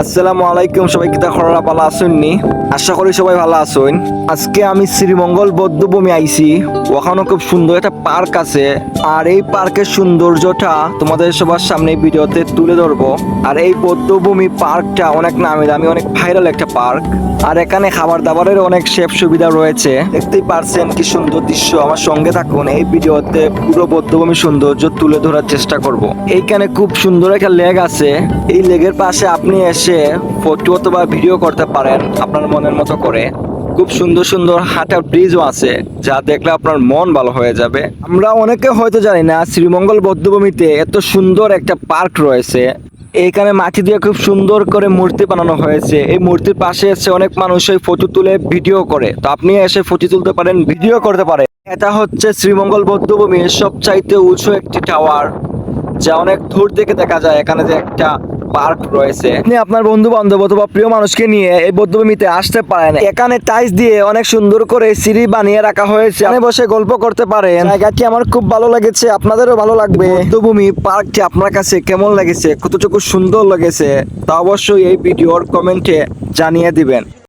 আসসালামু আলাইকুম, সবাই কি খরা ভালো আছেননি? আশা করি সবাই ভালো আছেন। আজকে আমি শ্রীমঙ্গল বৌদ্ধভূমি আইছি। ওখানে খুব সুন্দর একটা পার্ক আছে, আর এই পার্কের সৌন্দর্যটা তোমাদের সবার সামনে ভিডিওতে তুলে ধরবো। আর এই বৌদ্ধভূমি পার্কটা অনেক নামি দামি, অনেক ভাইরাল একটা পার্ক। আর এখানে খাবার দাবারের অনেক সেফ সুবিধা রয়েছে। দেখতেই পারছেন কি সুন্দর দৃশ্য। আমার সঙ্গে থাকুন, এই ভিডিওতে পুরো বৌদ্ধভূমি সৌন্দর্য তুলে ধরার চেষ্টা করব। এইখানে খুব সুন্দর একটা লেক আছে। এই লেকের পাশে আপনি এসে ফটো অথবা ভিডিও করতে পারেন আপনার মনের মতো করে। খুব সুন্দর সুন্দর হাঁটা ব্রিজও আছে, যা দেখলে আপনার মন ভালো হয়ে যাবে। আমরা অনেকে হয়তো জানি না শ্রীমঙ্গল বৌদ্ধভূমিতে এত সুন্দর একটা পার্ক রয়েছে। এইখানে মাটি দিয়ে খুব সুন্দর করে মূর্তি বানানো হয়েছে। এই মূর্তির পাশে এসে অনেক মানুষ ওই ফটো তুলে ভিডিও করে, তো আপনি এসে ফটো তুলতে পারেন, ভিডিও করতে পারেন। এটা হচ্ছে শ্রীমঙ্গল বৌদ্ধভূমির সবচাইতে উঁচু একটি টাওয়ার, যা অনেক দূর থেকে দেখা যায়। এখানে যে একটা পার্ক রয়েছে, আপনি আপনার বন্ধু বান্ধব অথবা প্রিয় মানুষকে নিয়ে এই বৌদ্ধভূমিতে আসতে পারেন। এখানে টাইলস দিয়ে অনেক সুন্দর করে সিঁড়ি বানিয়ে রাখা হয়েছে, এখানে বসে গল্প করতে পারেন। জায়গাটি আমার খুব ভালো লেগেছে, আপনাদেরও ভালো লাগবে। বৌদ্ধভূমি পার্কটি আপনার কাছে কেমন লেগেছে, কতটুকু সুন্দর লেগেছে, তা অবশ্যই এই ভিডিওর কমেন্টে জানিয়ে দিবেন।